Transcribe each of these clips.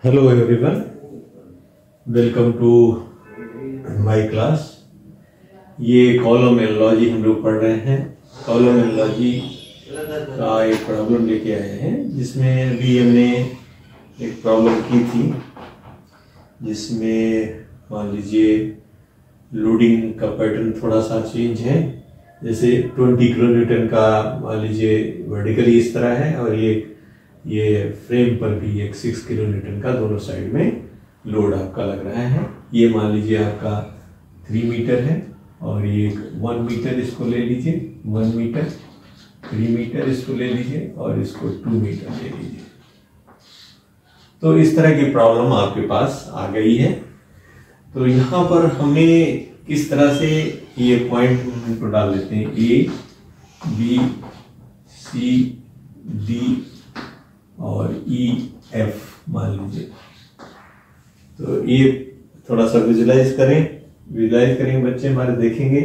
Hello everyone, welcome to my class. ये column analogy हम लोग पढ़ रहे हैं। कॉलम एनालॉजी का एक प्रॉब्लम लेके आए हैं, जिसमें अभी हमने एक प्रॉब्लम की थी, जिसमें मान लीजिए लोडिंग का पैटर्न थोड़ा सा चेंज है। जैसे 20 किलो न्यूटन का मान लीजिए वर्टिकली इस तरह है, और ये फ्रेम पर भी एक 6 किलो न्यूटन का दोनों साइड में लोड आपका लग रहा है। ये मान लीजिए आपका 3 मीटर है, और ये 1 मीटर इसको ले लीजिए, 1 मीटर, 3 मीटर इसको ले लीजिए, और इसको 2 मीटर ले लीजिए। तो इस तरह की प्रॉब्लम आपके पास आ गई है। तो यहाँ पर हमें किस तरह से ये पॉइंट इनको डाल देते हैं, ए, बी, सी, डी और ई, एफ मान लीजिए। तो ये थोड़ा सा विजुलाइज करेंगे बच्चे हमारे, देखेंगे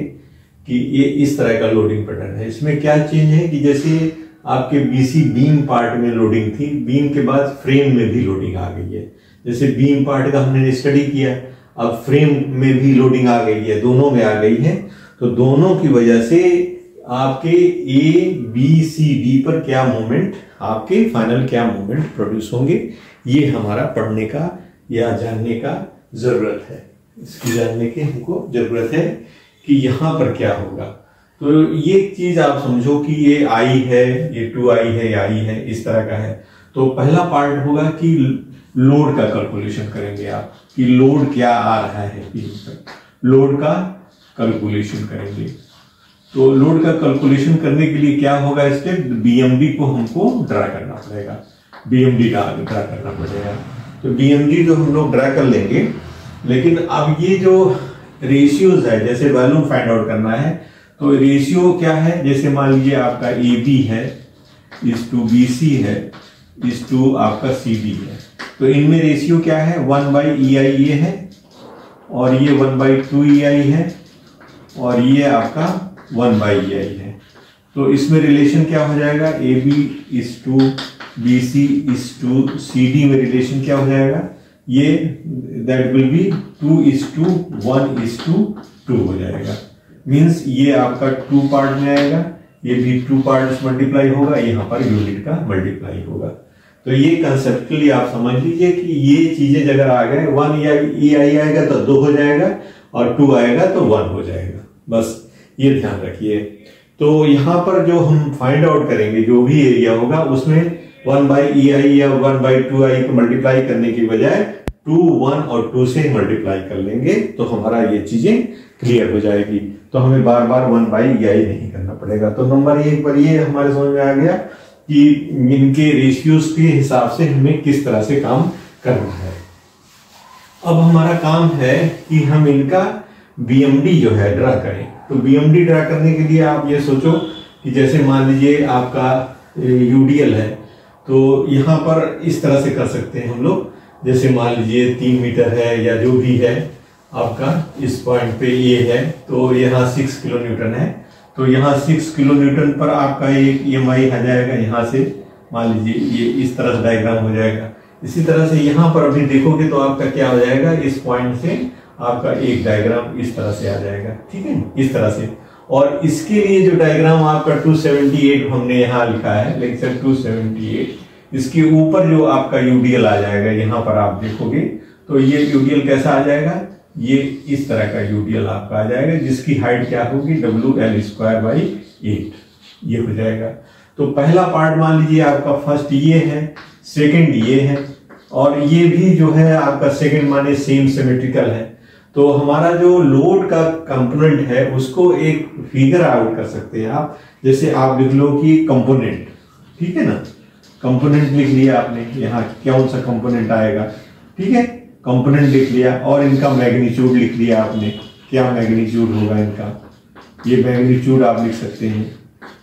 कि ये इस तरह का लोडिंग पैटर्न है। इसमें क्या चेंज है कि जैसे आपके बीसी बीम पार्ट में लोडिंग थी, बीम के बाद फ्रेम में भी लोडिंग आ गई है। जैसे बीम पार्ट का हमने स्टडी किया, अब फ्रेम में भी लोडिंग आ गई है, दोनों में आ गई है। तो दोनों की वजह से आपके ए, बी, सी, डी पर क्या मूवमेंट, आपके फाइनल क्या मूवमेंट प्रोड्यूस होंगे, ये हमारा पढ़ने का या जानने का जरूरत है। इसकी जानने की हमको जरूरत है कि यहां पर क्या होगा। तो ये चीज आप समझो कि ये आई है, ये 2i है, ये आई है, इस तरह का है। तो पहला पार्ट होगा कि लोड का कैलकुलेशन करेंगे आप, कि लोड क्या आ रहा है बीम पर, लोड का कैलकुलेशन करेंगे। तो लोड का कैलकुलेशन करने के लिए क्या होगा स्टेप, बीएमडी को हमको ड्रा करना पड़ेगा, बीएमडी ड्रा करना पड़ेगा। तो बीएमडी जो हम लोग ड्रा कर लेंगे, लेकिन अब ये जो रेशियोज है, जैसे वैल्यू फाइंड आउट करना है, तो रेशियो क्या है, जैसे मान लीजिए आपका ए बी है, इस टू बी सी है, इस टू आपका सी डी है। तो इनमें रेशियो क्या है, 1/EI ये है, और ये 1/2EI है, और ये आपका 1/EI है। तो इसमें रिलेशन क्या हो जाएगा, ए बी इस टू बी सी इस टू सी डी में रिलेशन क्या हो जाएगा, ये दैट विल बी 2:1:2 हो जाएगा। मींस ये आपका 2 पार्ट में आएगा, ये भी 2 पार्ट्स मल्टीप्लाई होगा, यहाँ पर यूनिट का मल्टीप्लाई होगा। तो ये कंसेप्चुअली आप समझ लीजिए कि ये चीजें अगर आ गए, 1EI आएगा तो 2 हो जाएगा, और 2 आएगा तो 1 हो जाएगा। बस ये ध्यान रखिए। तो यहां पर जो हम फाइंड आउट करेंगे, जो भी एरिया होगा, उसमें 1/EI या 1/2i को मल्टीप्लाई करने की बजाय 2, 1 और 2 से मल्टीप्लाई कर लेंगे, तो हमारा ये चीजें क्लियर हो जाएगी। तो हमें बार बार 1/EI नहीं करना पड़ेगा। तो नंबर 1 पर ये हमारे समझ में आ गया कि इनके रेशियोज के हिसाब से हमें किस तरह से काम करना है। अब हमारा काम है कि हम इनका बीएमडी जो है ड्रा करें। तो बीएमडी ड्रा करने के लिए आप ये सोचो कि जैसे मान लीजिए आपका यूडीएल है, तो यहाँ पर इस तरह से कर सकते हैं हम लोग। जैसे मान लीजिए 3 मीटर है या जो भी है आपका, इस पॉइंट पे ये है, तो यहाँ 6 किलो न्यूटन है। तो यहाँ 6 किलो न्यूटन पर आपका एक EMI आ जाएगा, यहाँ से मान लीजिए ये इस तरह से डायग्राम हो जाएगा। इसी तरह से यहाँ पर अभी देखोगे तो आपका क्या हो जाएगा, इस पॉइंट से आपका एक डायग्राम इस तरह से आ जाएगा, ठीक है, इस तरह से। और इसके लिए जो डायग्राम आपका 278 हमने यहाँ लिखा है, लेक्चर 278, इसके ऊपर जो आपका यूडीएल आ जाएगा, यहाँ पर आप देखोगे तो ये यूडीएल कैसा आ जाएगा, ये इस तरह का यूडीएल आपका आ जाएगा, जिसकी हाइट क्या होगी, WL²/8 ये हो जाएगा। तो पहला पार्ट मान लीजिए आपका फर्स्ट ये है, सेकंड ये है, और ये भी जो है आपका सेकंड माने सेम सिमेट्रिकल है। तो हमारा जो लोड का कंपोनेंट है, उसको एक फिगर आउट कर सकते हैं आप। जैसे आप लिख लो कि कंपोनेंट, ठीक है ना, कंपोनेंट लिख लिया आपने, यहाँ कौन सा कंपोनेंट आएगा, ठीक है, कंपोनेंट लिख लिया, और इनका मैग्नीट्यूड लिख लिया आपने, क्या मैग्नीट्यूड होगा इनका, ये मैग्नीट्यूड आप लिख सकते हैं।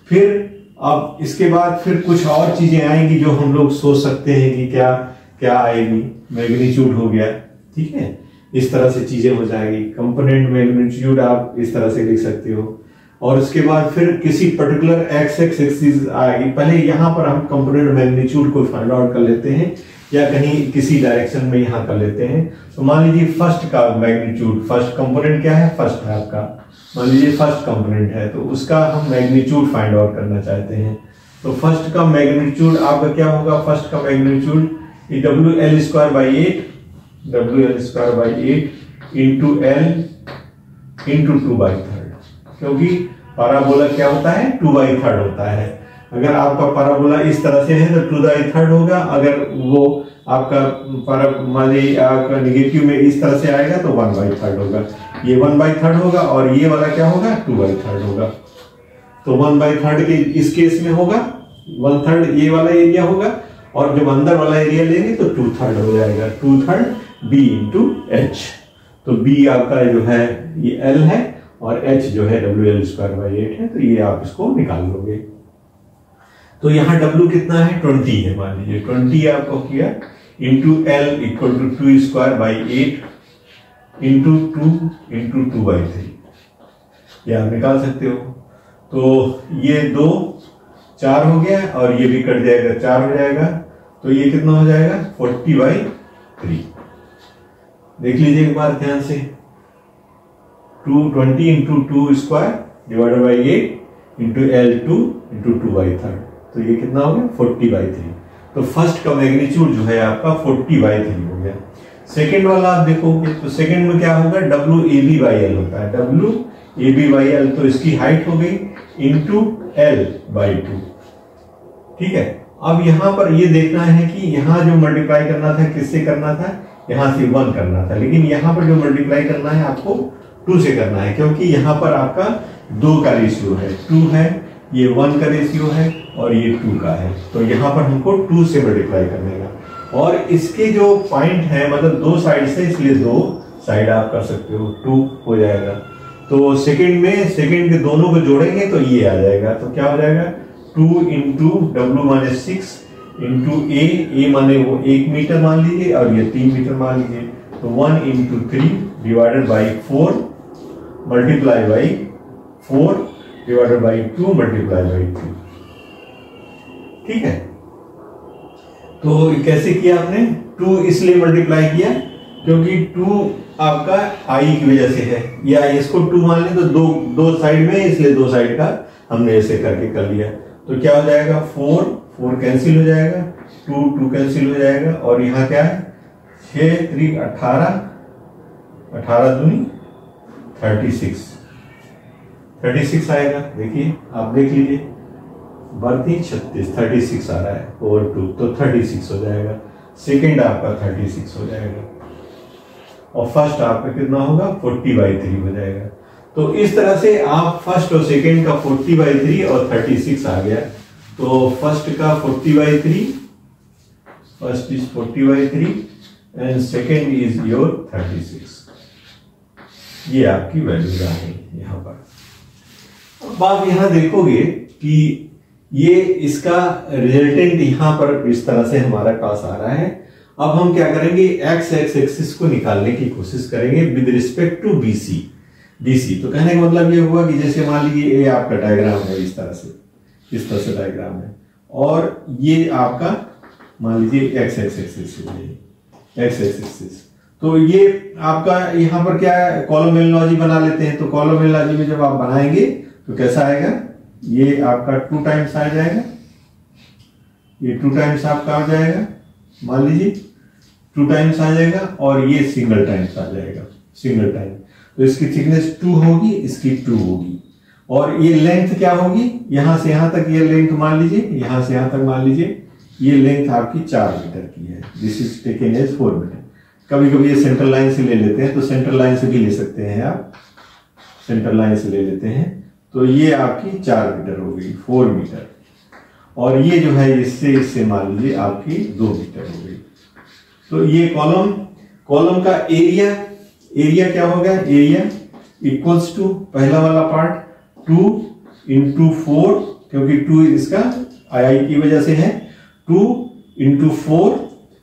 फिर अब इसके बाद फिर कुछ और चीजें आएंगी जो हम लोग सोच सकते हैं कि क्या क्या आएगी, मैग्नीट्यूड हो गया, ठीक है, इस तरह से चीजें हो जाएगी। कंपोनेंट मैग्नीट्यूड आप इस तरह से लिख सकते हो। और उसके बाद फिर किसी पर्टिकुलर एक्स एक्सिस आएगी। पहले यहाँ पर हम कंपोनेंट मैग्नीट्यूड को फाइंड आउट कर लेते हैं या कहीं किसी डायरेक्शन में यहाँ कर लेते हैं। तो मान लीजिए फर्स्ट का मैग्नीट्यूड, फर्स्ट कंपोनेंट क्या है, फर्स्ट है आपका, मान लीजिए फर्स्ट कंपोनेंट है, तो उसका हम मैग्नीट्यूड फाइंड आउट करना चाहते हैं। तो फर्स्ट का मैग्नीट्यूड आपका क्या होगा, फर्स्ट का magnitude WL² by 8 into L into 2/3, क्योंकि पैराबोला क्या होता है, 2/3 होता है। अगर आपका पैराबोला इस तरह से है तो 2/3 होगा, अगर वो आपका मान लीजिए आपका निगेटिव में इस तरह से आएगा तो 1/3 होगा। ये 1/3 होगा और ये वाला क्या होगा, 2/3 होगा। तो 1/3 के इस केस में होगा, 1/3 ये वाला एरिया होगा, और जब अंदर वाला एरिया लेंगे तो 2/3 हो जाएगा, 2/3 B इंटू H। तो B आपका जो है ये L है और H जो है WL² by 8 है, तो ये आप इसको निकाल लोगे। तो यहाँ W कितना है, 20 है, मान लीजिए 20 आपको किया into L equal to 2² by 8 into 2 into 2/3, ये आप निकाल सकते हो। तो ये 2 4 हो गया और ये भी कट जाएगा, 4 हो जाएगा, तो ये कितना हो जाएगा, 40/3। देख लीजिए एक बार ध्यान से, 220 into 2² divided by 8 into L2 into 2/3, तो ये कितना हो गया, 40/3। तो फर्स्ट का मैग्नीट्यूड जो है आपका 40/3 हो गया। सेकेंड वाला आप देखोगे तो सेकेंड में क्या होगा, WAB/L होता है, WAB/L, तो इसकी हाइट हो गई इंटू L/2, ठीक है। अब यहां पर ये देखना है कि यहां जो मल्टीप्लाई करना था किससे करना था, यहां से 1 करना था, लेकिन यहां पर जो मल्टीप्लाई करना है आपको 2 से करना है, क्योंकि यहां पर आपका 2 का रेशियो है, 2 है, ये 1 का रेशियो है और ये 2 का है, तो यहां पर हमको 2 से मल्टीप्लाई करने का। और इसके जो पॉइंट है मतलब 2 साइड से, इसलिए 2 साइड आप कर सकते हो, 2 हो जाएगा। तो सेकंड में सेकंड के दोनों को जोड़ेंगे तो ये आ जाएगा, तो क्या हो जाएगा, 2 इंटू W-6 इंटू A माने वो 1 मीटर मान लीजिए और ये 3 मीटर मान लीजिए, तो 1 into 3 divided by 4 multiply by 4 divided by 2 multiply by 2, ठीक है। तो कैसे किया आपने, 2 इसलिए मल्टीप्लाई किया क्योंकि 2 आपका I की वजह से है, या इसको 2 मान लें तो दो साइड में, इसलिए 2 साइड का हमने ऐसे करके कर लिया। तो क्या हो जाएगा, 4 कैंसिल हो जाएगा, 2 कैंसिल हो जाएगा, और यहाँ क्या है, 6 3 18 18 दूनी 36 आएगा। देखिए आप देख लीजिए, बर्ती 36 36 आ रहा है ओवर 2, तो 36 हो जाएगा। सेकंड आपका 36 हो जाएगा और फर्स्ट आपका कितना होगा, 40/3 हो जाएगा। तो इस तरह से आप फर्स्ट और सेकंड का 40/3 और 36 आ गया। तो फर्स्ट का 40/3, first is 40/3 and second is your 36। ये आपकी वैल्यू आ गई यहाँ पर। अब आप यहां देखोगे कि ये इसका रिजल्टेंट यहां पर इस तरह से हमारा पास आ रहा है। अब हम क्या करेंगे, एक्स एक्सिस को निकालने की कोशिश करेंगे विद रिस्पेक्ट टू BC। तो कहने का मतलब ये हुआ कि जैसे मान लीजिए ये आपका डायग्राम है, इस तरह से डायग्राम है, और ये आपका मान लीजिए एक्स एक्सिस। तो ये आपका यहाँ पर क्या है, कॉलम एनालॉजी बना लेते हैं। तो कॉलम एनालॉजी में जब आप बनाएंगे तो कैसा आएगा, ये आपका 2 टाइम्स आ जाएगा, ये 2 टाइम्स आपका आ जाएगा, मान लीजिए 2 टाइम्स आ जाएगा, और ये सिंगल टाइम्स आ जाएगा, सिंगल टाइम। तो इसकी थिकनेस 2 होगी, इसकी 2 होगी, और ये लेंथ क्या होगी, यहां से यहां तक ये लेंथ मान लीजिए, यहां से यहां तक मान लीजिए ये लेंथ आपकी 4 मीटर की है। This is taken as 4 metre. कभी कभी ये सेंट्रल लाइन से ले लेते हैं, तो सेंट्रल लाइन से भी ले सकते हैं आप, सेंट्रल लाइन से ले लेते हैं। तो ये आपकी 4 मीटर हो गई, 4 मीटर, और ये जो है इससे मान लीजिए आपकी 2 मीटर हो गई। तो ये कॉलम का एरिया क्या होगा, एरिया इक्वल्स टू पहला वाला पार्ट 2 इंटू 4, क्योंकि 2 इसका आई की वजह से है, 2 इंटू 4,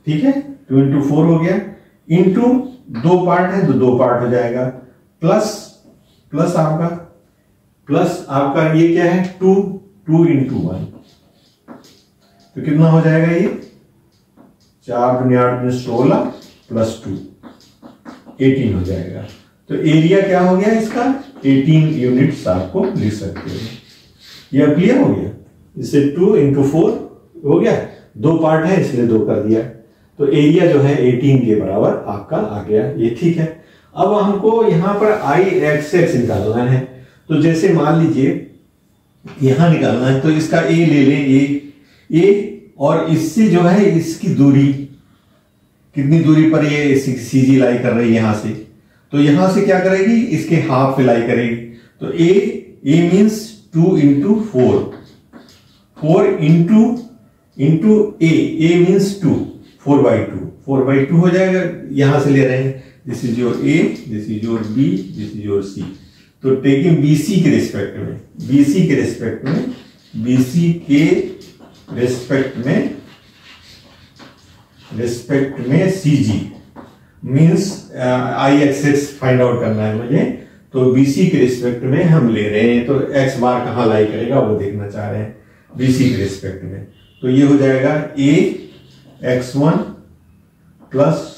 ठीक है, 2 इंटू 4 हो गया, इंटू 2 पार्ट है तो 2 पार्ट हो जाएगा, प्लस आपका ये क्या है, 2 इंटू 1, तो कितना हो जाएगा ये 4 दूनी 8 दूनी 16 प्लस 2 18 हो जाएगा। तो एरिया क्या हो गया इसका 18 यूनिट्स आपको लिख सकते हो। ये क्लियर हो गया। इससे 2 into 4 हो गया, 2 पार्ट है इसलिए 2 कर दिया। तो एरिया जो है 18 के बराबर आपका आ गया, ये ठीक है। अब हमको यहां पर आई एक्स एक्स निकालना है। तो जैसे मान लीजिए यहां निकालना है तो इसका ए ले लें, ए और इससे जो है इसकी दूरी कितनी दूरी पर ये सीजी लाई कर रही है यहां से, तो यहां से क्या करेगी इसके हाफ पे लाई करेगी। तो A means 2 into 4, 4 into A means 2, 4/2 हो जाएगा। यहां से ले रहे हैं, this is your A, this is your B, this is your C. तो टेकिंग बीसी के रिस्पेक्ट में, बीसी के रिस्पेक्ट में CG means I X X find out करना है मुझे। तो बीसी के रिस्पेक्ट में हम ले रहे हैं, तो एक्स बार कहां लाई करेगा वो देखना चाह रहे हैं बीसी के रिस्पेक्ट में। तो ये हो जाएगा ए x1 plus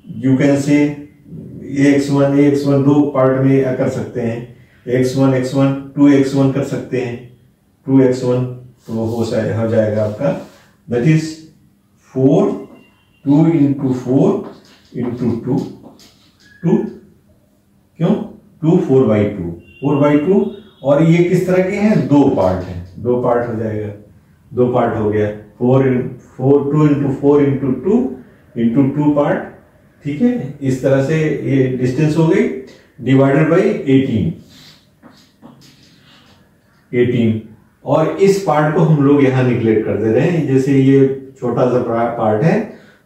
you can say x1 दो पार्ट में कर सकते हैं, x1 2x1 कर सकते हैं, 2x1 तो हो जाएगा आपका दैट इज 4, 2 into 4 into 2 क्यों 2 4/2 और ये किस तरह के हैं, 2 पार्ट हैं, 2 पार्ट हो जाएगा, 2 पार्ट हो गया 2 into 4 into 2 पार्ट, ठीक है। इस तरह से ये डिस्टेंस हो गई डिवाइडेड बाई 18 और इस पार्ट को हम लोग यहां निगलेक्ट कर दे रहे हैं। जैसे ये छोटा सा पार्ट है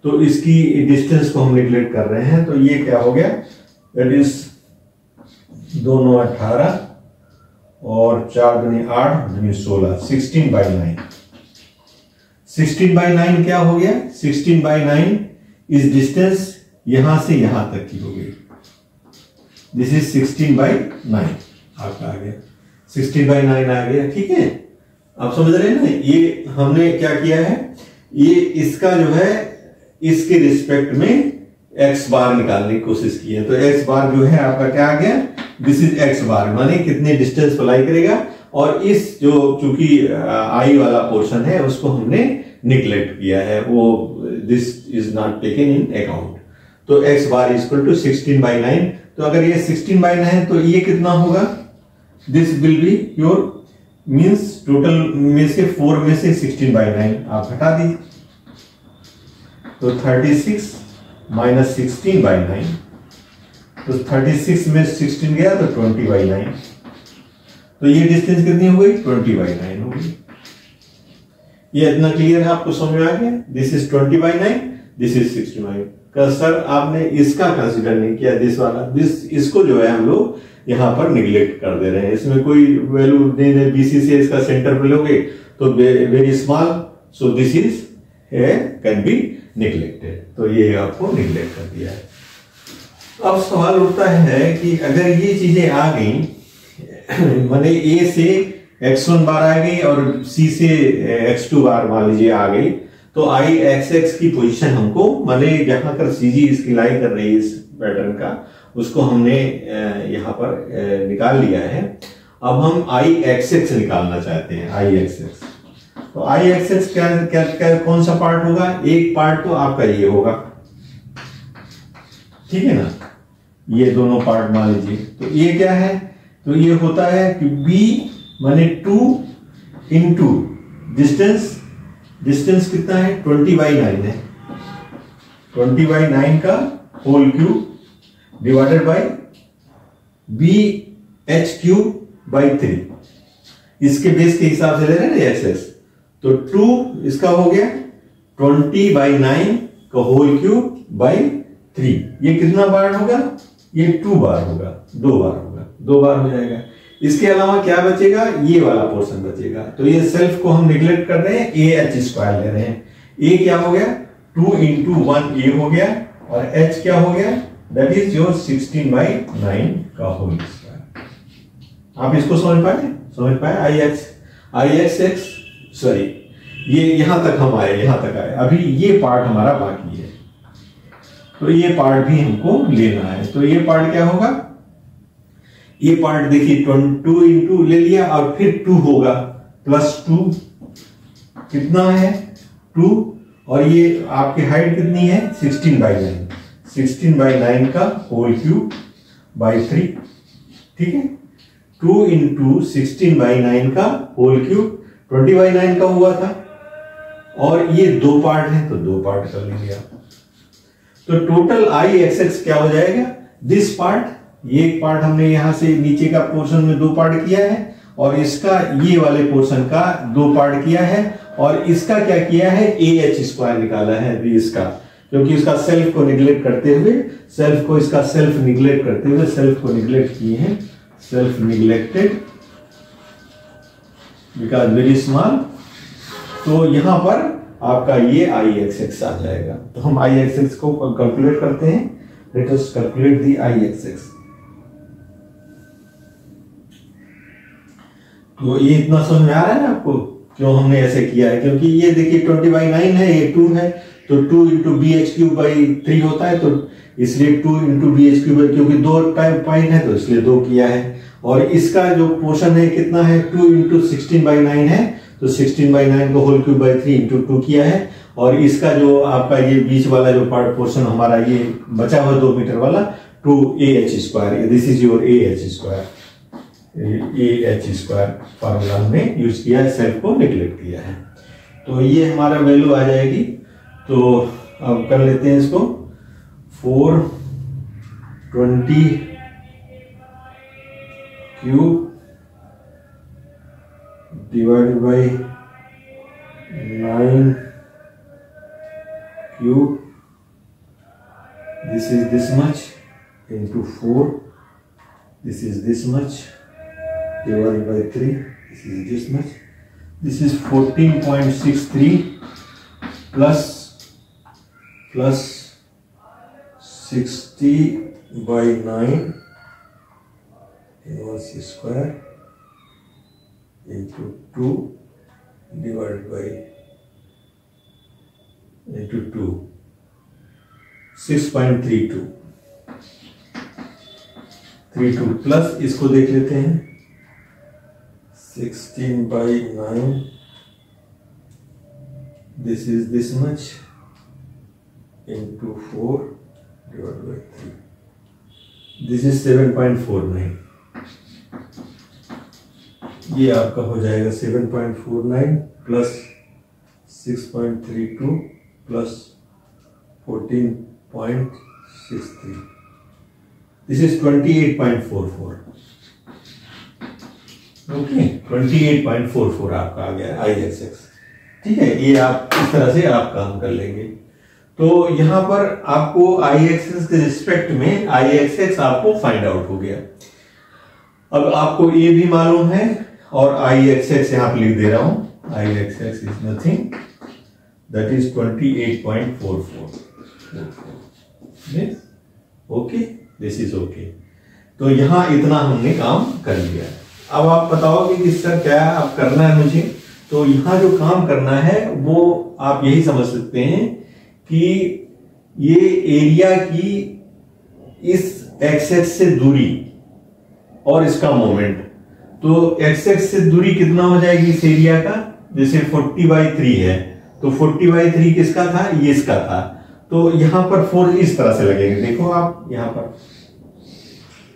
तो इसकी डिस्टेंस को हम निगलेक्ट कर रहे हैं। तो ये क्या हो गया दैट इज 2 9 18 और 4 दूनी 8 दूनी 16, 16/9। 16/9 क्या हो गया, 16/9 इस डिस्टेंस यहां से यहां तक की हो गई, दिस इज 16/9 आपका आ गया, 16/9 आ गया, ठीक है। आप समझ रहे हैं ना, ये हमने क्या किया है, ये इसका जो है इसके रिस्पेक्ट में एक्स बार निकालने की कोशिश की है। तो एक्स बार जो है आपका क्या आ गया, दिस इज एक्स बार, माने कितने डिस्टेंस अप्लाई करेगा। और इस जो चूंकि आई वाला पोर्शन है उसको हमने निगलेक्ट किया है, वो this is not taken in account. तो एक्स बार इक्वल टू 16/9। तो अगर ये 16/9 है तो ये कितना होगा, this will be your means total में से 4 में से 16/9 आप हटा दीजिए, तो 36 माइनस 16/9, तो 36 में 16 गया तो 20/9। तो ये डिस्टेंस कितनी हो गई, 20/9 हो गई। ये इतना क्लियर है, आपको समझ में आ गया। This is 20/9, this is 16/9। Sir आपने इसका कंसीडर नहीं किया, दिस वाला, इसको जो है हम लोग यहां पर निगलेक्ट कर दे रहे हैं, इसमें कोई वैल्यू नहीं है। बीसी से इसका सेंटर पे लोगे तो very small, so this is can be neglected. तो ये आपको निगलेक्ट कर दिया है। अब सवाल उठता है कि अगर ये चीजें आ गई, माने ए से x1 बार आ गई और c से x2 बार मान लीजिए आ गई, तो आई एक्स एक्स की पोजीशन हमको, माने जहां पर सीजी इसकी लाई कर रही है इस पैटर्न का, उसको हमने यहां पर निकाल लिया है। अब हम आई एक्स एक्स निकालना चाहते हैं, आई एक्स एक्स। तो आई एक्स एक्स क्या कौन सा पार्ट होगा, एक पार्ट तो आपका ये होगा, ठीक है ना, ये दोनों पार्ट मान लीजिए। तो ये क्या है, तो ये होता है कि b माने 2 into डिस्टेंस कितना है, 20/9 है, 20/9 का whole cube divided by BH3/3। इसके बेस के हिसाब से ले रहे हैं ना एक्सेस। तो 2 इसका हो गया 20/9 का होल क्यूब बाय 3। ये कितना बार होगा, ये 2 बार होगा, 2 बार होगा, 2 बार हो जाएगा। इसके अलावा क्या बचेगा, ये वाला पोर्शन बचेगा। तो ये सेल्फ को हम निगलेक्ट कर रहे हैं, AH² ले रहे हैं। ए क्या हो गया, 2 into 1 ए हो गया, और H क्या हो गया, दैट इज योर 16/9 का होल स्क्वायर। आप इसको समझ पाए आई एक्स एक्स सॉरी ये यहां तक हम आए, यहां तक आए, अभी ये पार्ट हमारा बाकी है, तो ये पार्ट भी हमको लेना है। तो ये पार्ट क्या होगा, ये पार्ट देखिए 2 इंटू ले लिया और फिर 2 होगा +2, कितना है 2, और ये आपकी हाइट कितनी है 16/9, 16/9 का होल क्यूब बाई 3, ठीक है। 2 इंटू 16/9 का होल क्यूब 20/9 का हुआ था, और ये 2 पार्ट है तो 2 पार्ट कर लेंगे आप। तो टोटल IXX क्या हो जाएगा, दिस पार्ट, ये एक पार्ट हमने यहां से नीचे का पोर्शन में 2 पार्ट किया है, और इसका ये वाले पोर्शन का 2 पार्ट किया है, और इसका क्या किया है AH² निकाला है अभी इसका, क्योंकि इसका सेल्फ को निग्लेक्ट करते हुए, सेल्फ निग्लेक्ट करते हुए सेल्फ को निग्लेक्ट किए हैं, self neglected because very small. तो यहां पर आपका ये IXX आ जाएगा। तो हम IXX को कैलकुलेट करते हैं, let us calculate the IXX। तो ये इतना समझ में आ रहा है ना आपको क्यों हमने ऐसे किया है, क्योंकि ये देखिए 20/9 है, ये 2 है, तो 2 इंटू BH³/3 होता है, तो इसलिए 2 इंटू BH³, क्योंकि 2 टाइप पॉइंट है तो इसलिए 2 किया है। और इसका जो पोर्शन है कितना है 2 इंटू 16/9 है, तो 16/9 को होल क्यूब बाई 3 इंटू 2 किया है। और इसका जो आपका ये बीच वाला जो पार्ट पोर्शन हमारा ये बचा हुआ 2 मीटर वाला 2AH², this is your AH², AH² formula हमने यूज किया है, सेल्फ को निग्लेक्ट किया है। तो ये हमारा वैल्यू आ जाएगी। तो अब कर लेते हैं इसको, 420 cube divided by 9 cube, this is this much into 4, this is this much divided by 3, this is this much, this is 14.63 plus 60/9 inverse square into 2 divided by into 2, 6.32 plus इसको देख लेते हैं 16/9, this is this much into 4 divided by 3, this is 7.49, ये आपका हो जाएगा 7.49 plus 6.32 plus 14.63, this is 28.44, okay 28.44 आपका आ गया IXX, ठीक है। ये आप इस तरह से आप काम कर लेंगे। तो यहां पर आपको IXX के रिस्पेक्ट में IXX आपको फाइंड आउट हो गया। अब आपको ये भी मालूम है, और IXX यहां पर लिख दे रहा हूं, IXX is nothing that is 28.44, okay, this is okay. तो यहां इतना हमने काम कर लिया। अब आप बताओगे कि सर क्या अब करना है मुझे, तो यहां जो काम करना है वो आप यही समझ सकते हैं कि ये एरिया की इस एक्स से दूरी और इसका मोमेंट, तो एक्स से दूरी कितना हो जाएगी इस एरिया का, जैसे 40/3 है, तो 40/3 किसका था, ये इसका था, तो यहां पर फोर्स इस तरह से लगेंगे। देखो आप यहां पर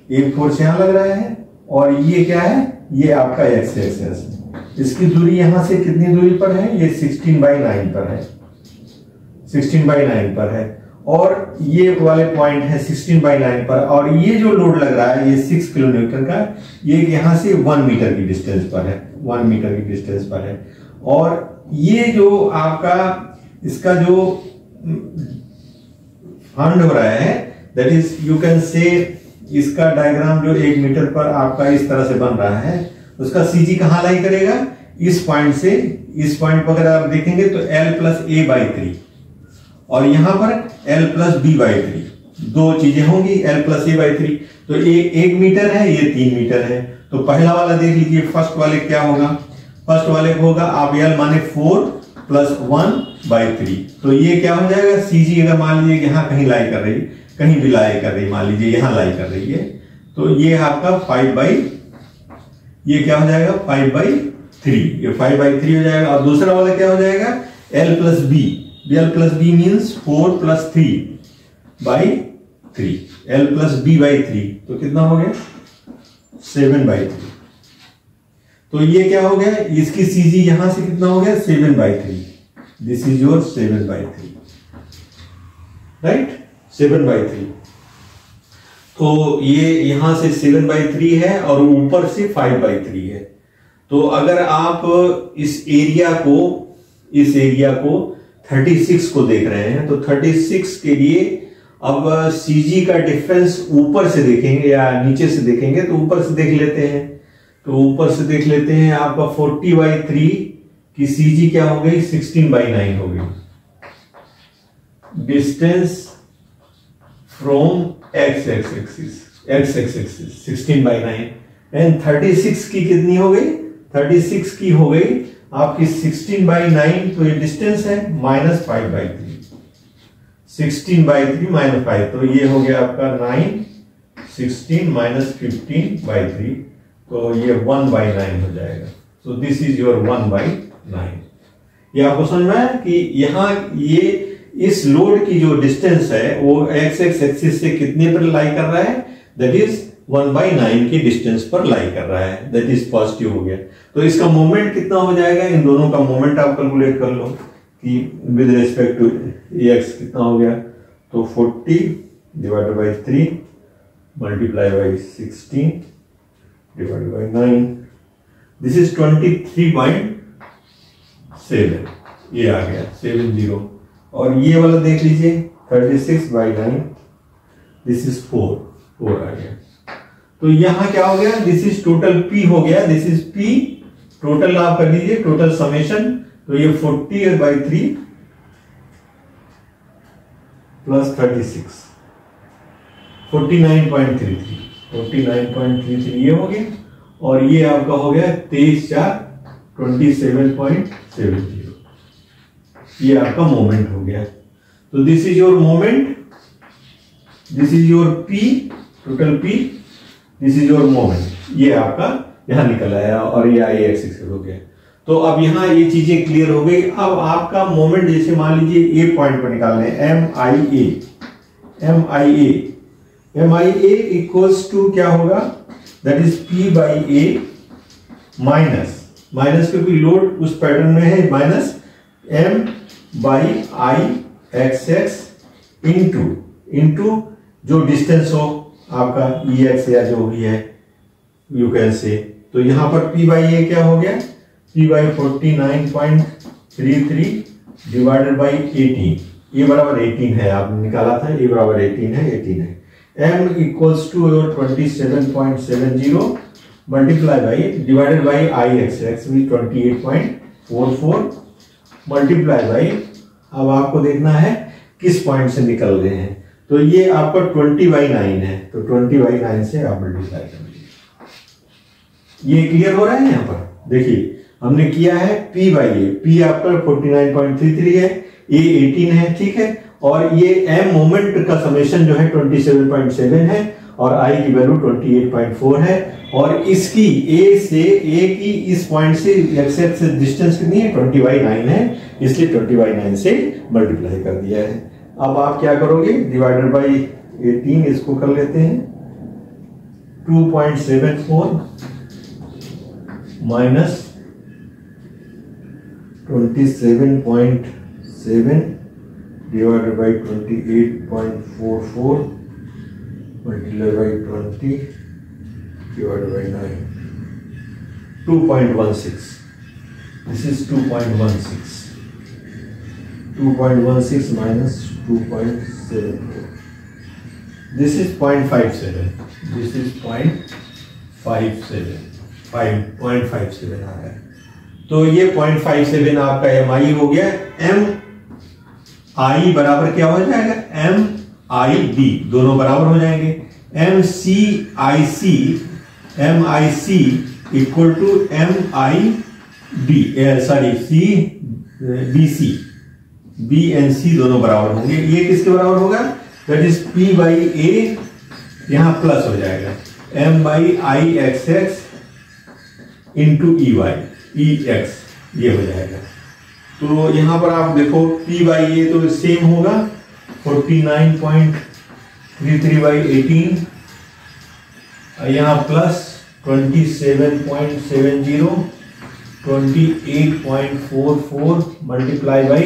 एक फोर्स यहां लग रहा है, और ये क्या है, ये आपका एक्स एक्सेस, इसकी दूरी यहां से कितनी दूरी पर है, ये 16/9 पर है, 16/9 पर है, और ये वाले पॉइंट है 16/9 पर, और ये जो लोड लग रहा है ये 6 किलोमीटर का, ये यहां से 1 मीटर की डिस्टेंस पर है, 1 मीटर की डिस्टेंस पर है। और ये जो आपका इसका जो फंड हो रहा है, that is you can say, इसका डायग्राम जो 1 मीटर पर आपका इस तरह से बन रहा है, उसका CG कहां लाई करेगा, इस पॉइंट से इस पॉइंट पर अगर आप देखेंगे तो L + A/3, और यहां पर L + B/3, दो चीजें होंगी L + A/3। तो ये 1 मीटर है, ये 3 मीटर है। तो पहला वाला देख लीजिए, फर्स्ट वाले क्या होगा, फर्स्ट वाले को होगा आप L माने 4 प्लस 1/3। तो ये क्या हो जाएगा, CG अगर मान लीजिए कि यहाँ कहीं लाई कर रही, कहीं भी लाई कर रही, मान लीजिए यहाँ लाई कर रही है, तो ये आपका 5/, ये क्या हो जाएगा 5/3, ये 5/3 हो जाएगा। और दूसरा वाला क्या हो जाएगा, L plus B, L plus B means 4 + 3/3, L plus b/3, तो कितना हो गया 7/3। तो ये क्या हो गया, इसकी CG यहां से कितना हो गया 7/3, दिस इज योर 7/3, राइट 7/3। तो ये यहां से 7/3 है और ऊपर से 5/3 है। तो अगर आप इस एरिया को 36 को देख रहे हैं, तो 36 के लिए अब CG का डिफरेंस ऊपर से देखेंगे या नीचे से देखेंगे, तो ऊपर से देख लेते हैं। तो ऊपर से देख लेते हैं, आपका 40/3 की CG क्या हो गई 16/9 हो गई, distance from x axis 16/9, and 36 की कितनी हो गई, 36 की हो गई आपकी 16/9, तो ये डिस्टेंस है -5/3, 16/3 -5, तो ये हो गया आपका 9, 16 - 15/3, तो ये 1/9 हो जाएगा। सो दिस इज योर 1/9। ये आपको समझ में आया कि यहां ये इस लोड की जो डिस्टेंस है वो x एक्सिस से कितने पर लाई कर रहा है, दैट इज 1/9 की डिस्टेंस पर लाई कर रहा है, दैट इज पॉजिटिव हो गया। तो इसका मोमेंट कितना हो जाएगा, इन दोनों का मोमेंट आप कैलकुलेट कर लो कि विद रिस्पेक्ट टू x कितना हो गया, तो 40/3 × 16/9, दिस इज 23.7, ये आ गया 70। और ये वाला देख लीजिए 36/9, दिस इज 4 आ गया। तो यहां क्या हो गया, दिस इज टोटल P हो गया, दिस इज P टोटल, आप कर लीजिए टोटल समेशन। तो ये 40/3 प्लस 36 49.33 ये हो गया। और ये आपका हो गया 23/4 27.70, ये आपका मोमेंट हो गया। तो this is your moment, this is your P total P, this is your moment, ये आपका यहां निकल आया और ये I एक्सिस हो गया। तो अब यहां ये चीजें क्लियर हो गई। अब आपका मोमेंट जैसे मान लीजिए ए पॉइंट पर निकालने MIA इक्वल्स टू क्या होगा, दैट इज P/A माइनस क्योंकि लोड उस पैटर्न में है, माइनस M/I(XX) इनटू जो डिस्टेंस हो आपका EX या जो भी है यू कैन से। तो यहां पर P/A क्या हो गया, P/49.33 डिवाइडेड बाई 18, ये बराबर 18 है, आपने निकाला था, ये बराबर 18 है। M equals to 27.70 multiply by divided by I(XX) 28.44 multiply by, अब आपको देखना है किस पॉइंट से निकल रहे हैं। तो ये आपका 20/9 है, तो 20/9 से आप मल्टीप्लाई कर लीजिए। ये क्लियर हो रहा है। यहां पर देखिए हमने किया है P/A, P आपका 49.33 है, A 18 है, ठीक है, और ये M मोमेंट का समेशन जो है 27.7 है और I की वैल्यू 28.4 है। और इसकी A की इस पॉइंट से x एक्सिस डिस्टेंस कितनी है 20/9 है, इसलिए 20/9 से मल्टीप्लाई कर दिया है। अब आप क्या करोगे, डिवाइडेड बाई 18 इसको कर लेते हैं, 2.74 minus 27.7 divided by 28.44 multiplied by 20 divided by 9, 2.16. This is 2.16. 2.16 minus 2.74. This is 0.57. This is 0.57. 5.57 आ रहा है। तो ये 0.57 आपका MI हो गया। MI बराबर क्या हो जाएगा, MID, दोनों बराबर हो जाएंगे। MIC equal to MID, sorry BC, B and C दोनों बराबर होंगे। ये किसके बराबर होगा? That is P by A, यहां प्लस हो जाएगा M by I XX into EX, ये हो जाएगा। तो यहां पर आप देखो P बाई A तो सेम होगा 49.33 बाई 18, यहां प्लस 27.70, 28.44 मल्टीप्लाई बाई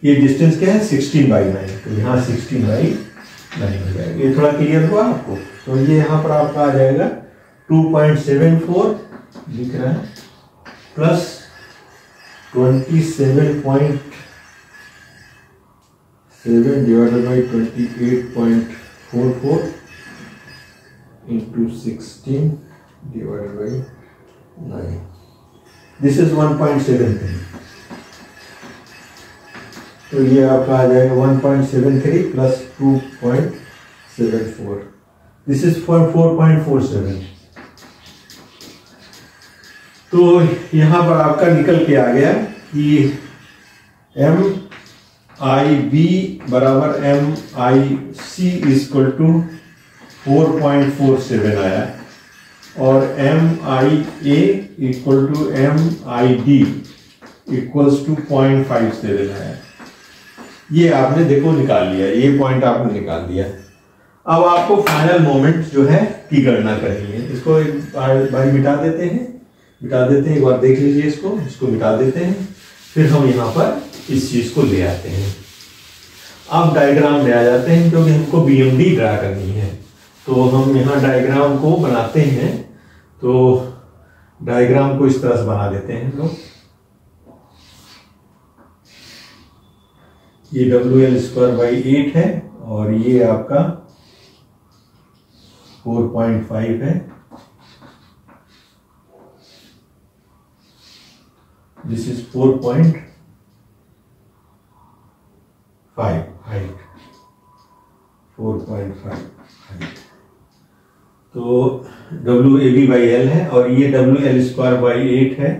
ये डिस्टेंस क्या है 16 बाई 9, तो यहाँ 16 बाई 9 हो जाएगा। ये थोड़ा क्लियर हुआ आपको? तो ये यहाँ पर आपका आ जाएगा 2.74 लिख रहा है plus 27.7 divided by 28.44 into 16 divided by 9. This is 1.73. तो ये आपका आ जाएगा 1.73 प्लस 2.74. This is 4.47. तो यहां पर आपका निकल के आ गया कि MIB बराबर MIC इक्वल टू 4.47 आया और MIA equal to MID equals to 0.57 आया। ये आपने देखो निकाल लिया, ये पॉइंट आपने निकाल दिया। अब आपको फाइनल मोमेंट जो है की गणना करनी है। इसको एक बार मिटा देते हैं, एक बार देख लीजिए इसको मिटा देते हैं, फिर हम यहाँ पर इस चीज को ले आते हैं। अब डायग्राम में आ जाते हैं क्योंकि हमको BMD ड्रा करनी है। तो हम यहाँ डायग्राम को बनाते हैं, तो डायग्राम को इस तरह से बना देते हैं लोग। ये WL²/8 है और ये आपका 4.5 है। This is 4.5 height, 4.5 height. तो WAB/L है और ये WL²/8 है।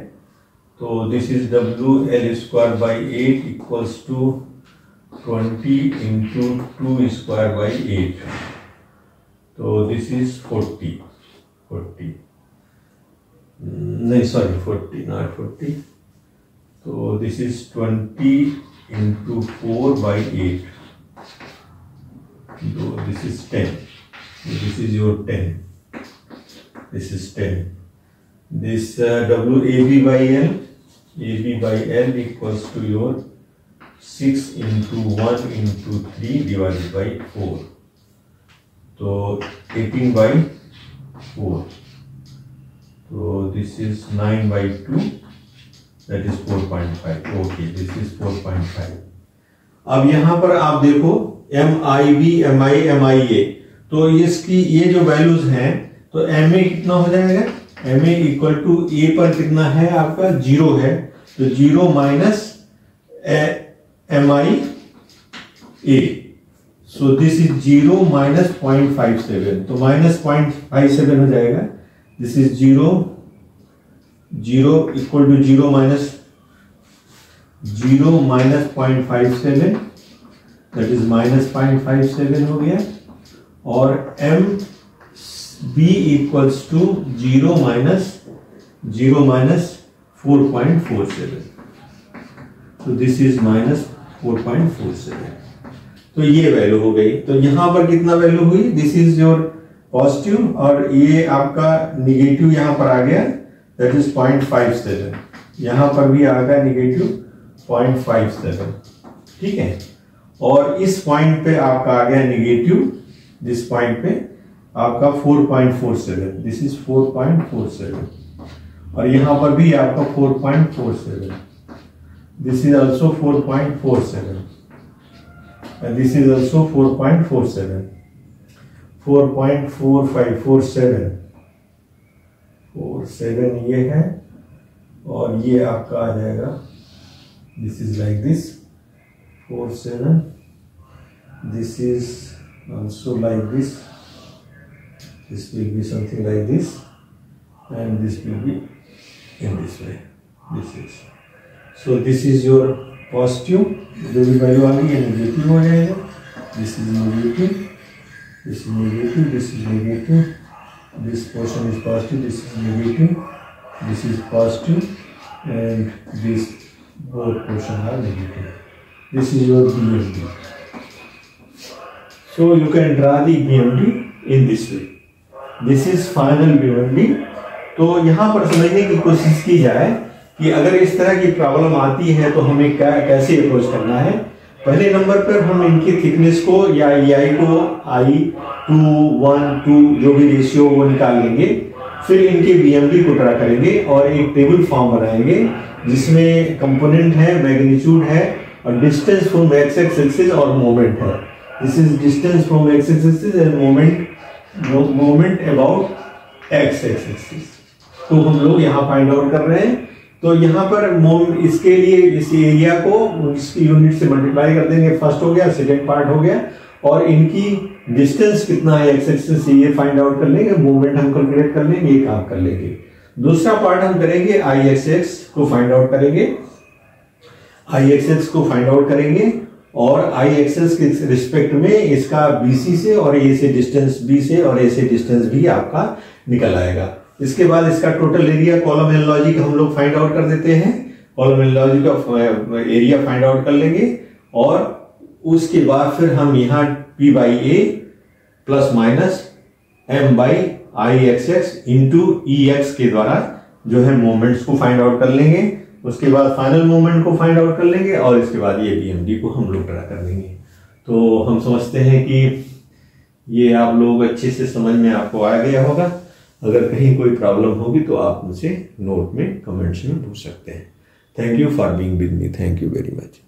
तो this is WL²/8 equals to 20 into 2²/8। तो दिस इज 40 नहीं सॉरी 40 नॉट 40। तो this is 20 into 4/8। So this is 10. This is your 10. This is 10. This WAB/L, AB/L equals to your 6 into 1 into 3 divided by 4. So 18/4. So this is 9/2. That is 4.5. Okay, this is 4.5. अब यहां पर आप देखो MIB, MI, MIA, तो इसकी ये जो values हैं, तो MA कितना हो जाएगा? MA इक्वल टू A पर कितना है आपका 0 है, तो 0 minus MIA, so this is 0 minus 0.57, तो माइनस 0.57 हो जाएगा। This is 0 equal to 0 minus 0.57, that is minus 0.57 हो गया। और MB इक्वल्स टू 0 माइनस 4.47, तो दिस इज माइनस 4.47। तो ये वैल्यू हो गई। तो यहां पर कितना वैल्यू हुई? दिस इज योर पॉजिटिव और ये आपका निगेटिव यहां पर आ गया, दैट इज 0.57। यहां पर भी आ गया निगेटिव 0.57, ठीक है। और इस पॉइंट पे आपका आ गया निगेटिव, दिस पॉइंट पे आपका 4.47, दिस इज 4.47। और यहां पर भी आपका 4.47, this is also 4.47, and this is also 4.47, 4.4547 ये है। और ये आपका आ जाएगा, this is like this 47, this is also like this will be something like this, and this will be in this way, this is so this is your positive, जो भी value आ गई ये नेगेटिव हो जाएगा, this is negative, this is negative, this is negative, this portion is positive, this is negative, this is positive, and this both portion are negative. This is your BMD. So you can draw the BMD in this way. This is final BMD. तो यहाँ पर समझने की कोशिश की जाए कि अगर इस तरह की प्रॉब्लम आती है तो हमें कैसे अप्रोच करना है। पहले नंबर पर हम इनकी थिकनेस को या EI को I 2, 1, 2 जो भी रेशियो वो निकाल लेंगे, फिर इनके BMD को ड्रा करेंगे और एक टेबल फॉर्म बनाएंगे जिसमें कंपोनेंट है, मैग्नीट्यूड है और डिस्टेंस फ्रॉम एक्स एक्सिस और मोमेंट है। This is distance from x axis end moment about x axis. तो हम लोग यहाँ फाइंड आउट कर रहे हैं। तो यहाँ पर इसके लिए इस एरिया को इसकी यूनिट से मल्टीप्लाई कर देंगे, फर्स्ट हो गया, सेकेंड पार्ट हो गया, और इनकी डिस्टेंस कितना है एक्स एक्सिस से ये फाइंड आउट कर लेंगे, मोमेंट हम कैलकुलेट कर लेंगे, ये काम कर लेंगे। दूसरा पार्ट हम करेंगे IXX को फाइंड आउट करेंगे, IXX को फाइंड आउट करेंगे और IXX के रिस्पेक्ट में इसका BC से और A से डिस्टेंस B से और A से डिस्टेंस भी आपका निकल आएगा। इसके बाद इसका टोटल एरिया कॉलम एनालॉजी का हम लोग फाइंड आउट कर देते हैं, कॉलम एनालॉजी का एरिया फाइंड आउट कर लेंगे और उसके बाद फिर हम यहाँ P/A plus minus M/IXX into EX के द्वारा जो है मोमेंट्स को फाइंड आउट कर लेंगे। उसके बाद फाइनल मोमेंट को फाइंड आउट कर लेंगे और इसके बाद ये BMD को हम लोग ड्रा कर लेंगे। तो हम समझते हैं कि ये आप लोग अच्छे से समझ में आपको आ गया होगा। अगर कहीं कोई प्रॉब्लम होगी तो आप मुझे नोट में कमेंट्स में पूछ सकते हैं। Thank you for being with me, thank you very much.